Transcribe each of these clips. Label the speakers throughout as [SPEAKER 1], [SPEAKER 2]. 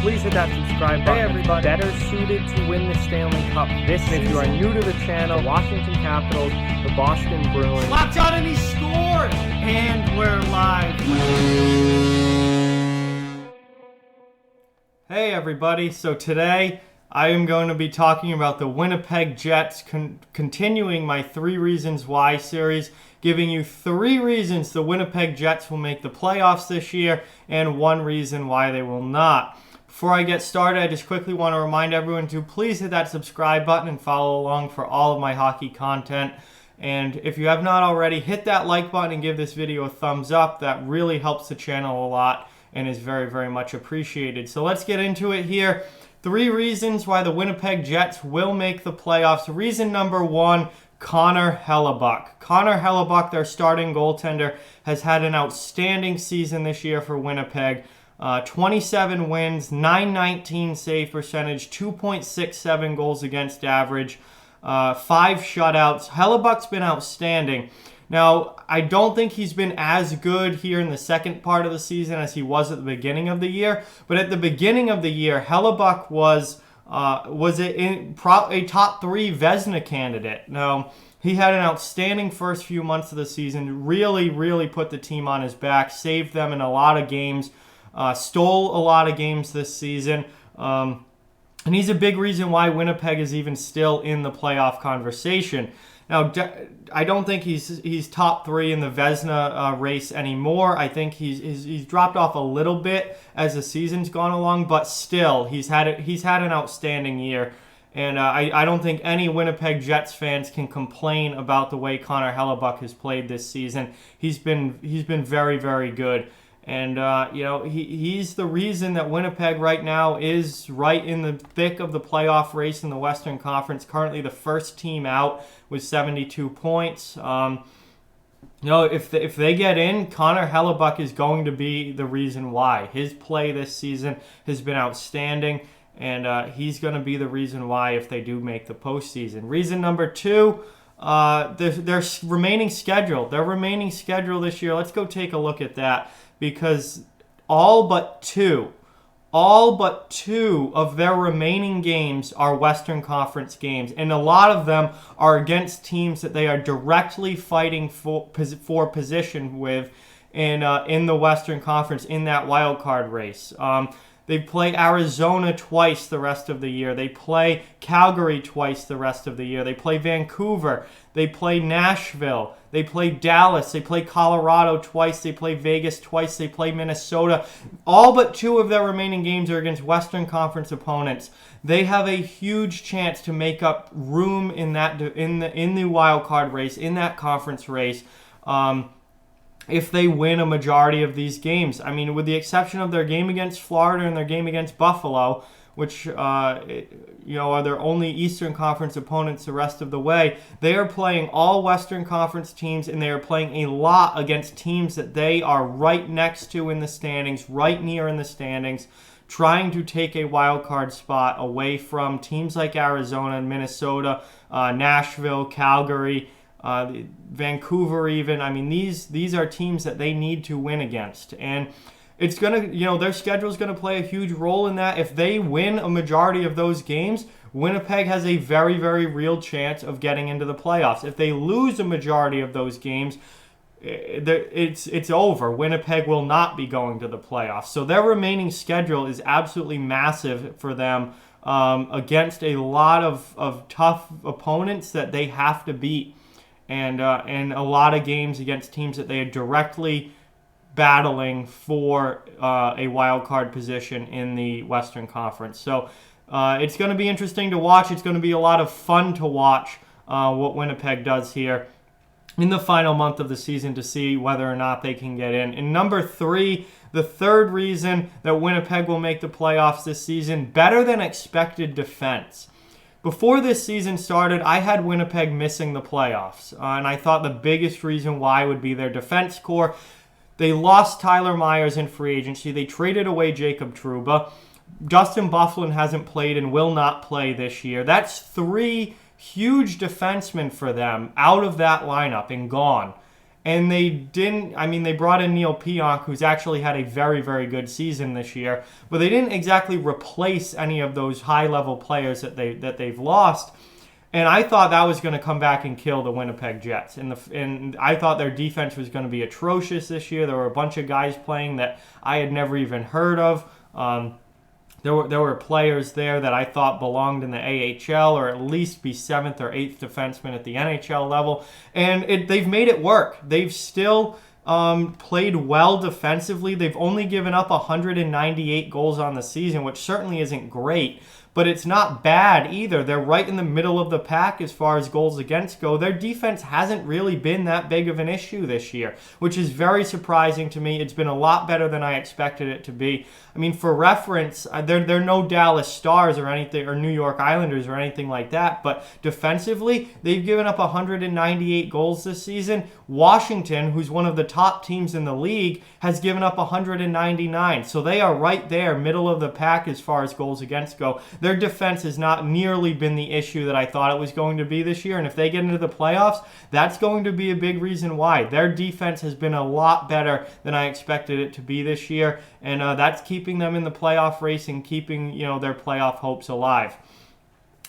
[SPEAKER 1] please hit that subscribe button.
[SPEAKER 2] Hey everybody.
[SPEAKER 1] Better suited to win the Stanley Cup this season. If you are new to the channel, Washington Capitals, the Boston Bruins.
[SPEAKER 2] Locked on and he scored! And we're live. Hey everybody, so today I am going to be talking about the Winnipeg Jets, continuing my 3 Reasons Why series, giving you 3 reasons the Winnipeg Jets will make the playoffs this year and 1 reason why they will not. Before I get started, I just quickly want to remind everyone to please hit that subscribe button and follow along for all of my hockey content. And if you have not already, hit that like button and give this video a thumbs up. That really helps the channel a lot and is very, very much appreciated. So let's get into it here. 3 reasons why the Winnipeg Jets will make the playoffs. Reason number 1, Connor Hellebuyck. Connor Hellebuyck, their starting goaltender, has had an outstanding season this year for Winnipeg. 27 wins, .919 save percentage, 2.67 goals against average, 5 shutouts. Hellebuyck's been outstanding. Now, I don't think he's been as good here in the second part of the season as he was at the beginning of the year. But at the beginning of the year, Hellebuyck was a top 3 Vezina candidate. Now, he had an outstanding first few months of the season, really put the team on his back, saved them in a lot of games, stole a lot of games this season. And he's a big reason why Winnipeg is even still in the playoff conversation. Now, I don't think he's top 3 in the Vezina race anymore. I think he's dropped off a little bit as the season's gone along, but still, he's had an outstanding year. And I don't think any Winnipeg Jets fans can complain about the way Connor Hellebuyck has played this season. He's been very, very good. And, he's the reason that Winnipeg right now is right in the thick of the playoff race in the Western Conference. Currently the first team out with 72 points. If they get in, Connor Hellebuyck is going to be the reason why. His play this season has been outstanding, and he's going to be the reason why if they do make the postseason. Reason number 2, their remaining schedule. Their remaining schedule this year, let's go take a look at that. Because all but two of their remaining games are Western Conference games. And a lot of them are against teams that they are directly fighting for position with in the Western Conference, in that wild card race. They play Arizona twice the rest of the year. They play Calgary twice the rest of the year. They play Vancouver. They play Nashville. They play Dallas. They play Colorado twice. They play Vegas twice. They play Minnesota. All but 2 of their remaining games are against Western Conference opponents. They have a huge chance to make up room in the wild card race, in that conference race. If they win a majority of these games. I mean, with the exception of their game against Florida and their game against Buffalo, which are their only Eastern Conference opponents the rest of the way, they are playing all Western Conference teams, and they are playing a lot against teams that they are right next to in the standings, right near in the standings, trying to take a wild card spot away from teams like Arizona and Minnesota, Nashville, Calgary, Vancouver even. I mean, these are teams that they need to win against. And it's going to, their schedule is going to play a huge role in that. If they win a majority of those games, Winnipeg has a very, very real chance of getting into the playoffs. If they lose a majority of those games, it's over. Winnipeg will not be going to the playoffs. So their remaining schedule is absolutely massive for them against a lot of tough opponents that they have to beat. And a lot of games against teams that they are directly battling for a wild card position in the Western Conference. So it's going to be interesting to watch. It's going to be a lot of fun to watch what Winnipeg does here in the final month of the season to see whether or not they can get in. And number 3, the 3rd reason that Winnipeg will make the playoffs this season, better than expected defense. Before this season started, I had Winnipeg missing the playoffs, and I thought the biggest reason why would be their defense core. They lost Tyler Myers in free agency. They traded away Jacob Trouba. Dustin Byfuglien hasn't played and will not play this year. That's 3 huge defensemen for them out of that lineup and gone. And they didn't, I mean, they brought in Neil Pionk, who's actually had a very, very good season this year, but they didn't exactly replace any of those high-level players that they've lost. And I thought that was going to come back and kill the Winnipeg Jets. And I thought their defense was going to be atrocious this year. There were a bunch of guys playing that I had never even heard of. There were players there that I thought belonged in the AHL or at least be 7th or 8th defenseman at the NHL level. And they've made it work. They've still played well defensively. They've only given up 198 goals on the season, which certainly isn't great. But it's not bad either. They're right in the middle of the pack as far as goals against go. Their defense hasn't really been that big of an issue this year, which is very surprising to me. It's been a lot better than I expected it to be. I mean, for reference, they're no Dallas Stars or anything, or New York Islanders or anything like that, but defensively, they've given up 198 goals this season. Washington, who's one of the top teams in the league, has given up 199. So they are right there, middle of the pack as far as goals against go. Their defense has not nearly been the issue that I thought it was going to be this year. And if they get into the playoffs, that's going to be a big reason why. Their defense has been a lot better than I expected it to be this year. And that's keeping them in the playoff race and keeping, their playoff hopes alive.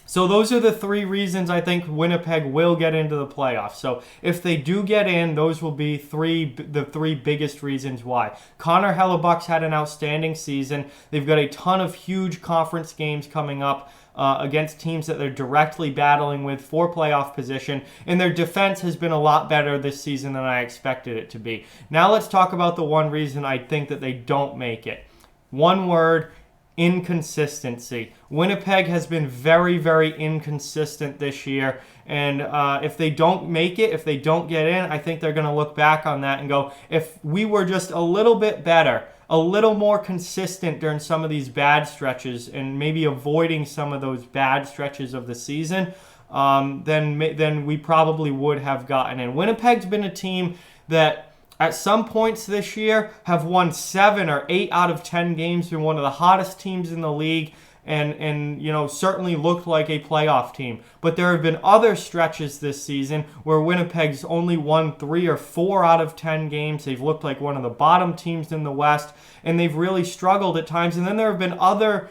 [SPEAKER 2] So those are the 3 reasons I think Winnipeg will get into the playoffs. So if they do get in, those will be the 3 biggest reasons why. Connor Hellebuck's had an outstanding season. They've got a ton of huge conference games coming up against teams that they're directly battling with for playoff position. And their defense has been a lot better this season than I expected it to be. Now let's talk about the one reason I think that they don't make it. One word: inconsistency. Winnipeg has been very, very inconsistent this year, and if they don't make it, if they don't get in, I think they're going to look back on that and go, if we were just a little bit better, a little more consistent during some of these bad stretches and maybe avoiding some of those bad stretches of the season, then we probably would have gotten in. Winnipeg's been a team that at some points this year have won 7 or 8 out of 10 games, been one of the hottest teams in the league, and certainly looked like a playoff team. But there have been other stretches this season where Winnipeg's only won 3 or 4 out of 10 games. They've looked like one of the bottom teams in the West, and they've really struggled at times. And then there have been other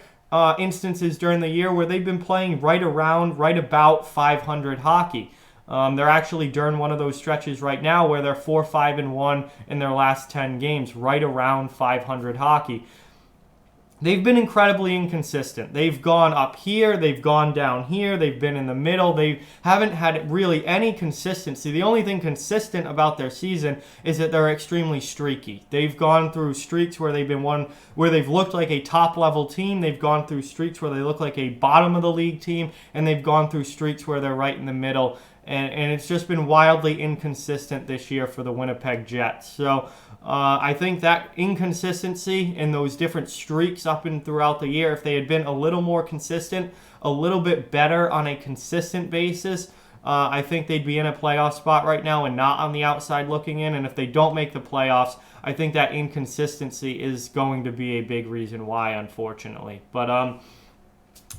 [SPEAKER 2] instances during the year where they've been playing right about 500 hockey. They're actually during one of those stretches right now where they're 4-5-1 in their last 10 games, right around 500 hockey. They've been incredibly inconsistent. They've gone up here, they've gone down here, they've been in the middle. They haven't had really any consistency. The only thing consistent about their season is that they're extremely streaky. They've gone through streaks where they've looked like a top-level team. They've gone through streaks where they look like a bottom-of-the-league team, and they've gone through streaks where they're right in the middle. And it's just been wildly inconsistent this year for the Winnipeg Jets. So I think that inconsistency in those different streaks up and throughout the year, if they had been a little more consistent, a little bit better on a consistent basis, I think they'd be in a playoff spot right now and not on the outside looking in. And if they don't make the playoffs, I think that inconsistency is going to be a big reason why, unfortunately. But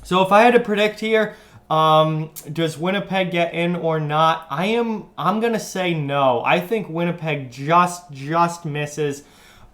[SPEAKER 2] so if I had to predict here, does Winnipeg get in or not? I'm gonna say no. I think Winnipeg just misses,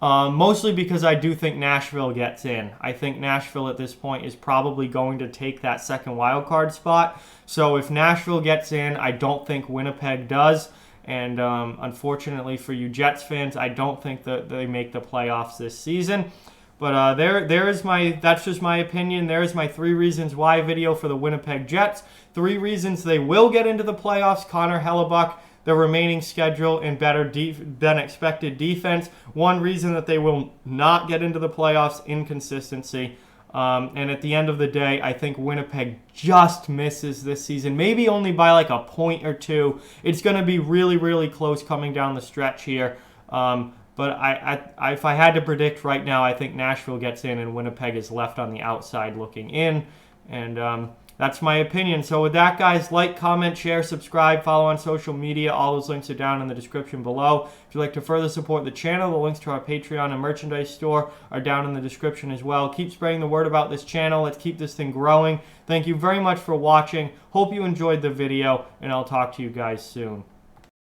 [SPEAKER 2] mostly because I do think Nashville gets in. I think Nashville at this point is probably going to take that second wild card spot. So if Nashville gets in, I don't think Winnipeg does. And unfortunately for you Jets fans, I don't think that they make the playoffs this season. But that's just my opinion. There's my 3 reasons why video for the Winnipeg Jets. 3 reasons they will get into the playoffs: Connor Hellebuck, the remaining schedule, and better than expected defense. 1 reason that they will not get into the playoffs: inconsistency. And at the end of the day, I think Winnipeg just misses this season, maybe only by like a point or 2. It's going to be really, really close coming down the stretch here. But if I had to predict right now, I think Nashville gets in and Winnipeg is left on the outside looking in. And that's my opinion. So with that, guys, like, comment, share, subscribe, follow on social media. All those links are down in the description below. If you'd like to further support the channel, the links to our Patreon and merchandise store are down in the description as well. Keep spreading the word about this channel. Let's keep this thing growing. Thank you very much for watching. Hope you enjoyed the video, and I'll talk to you guys soon.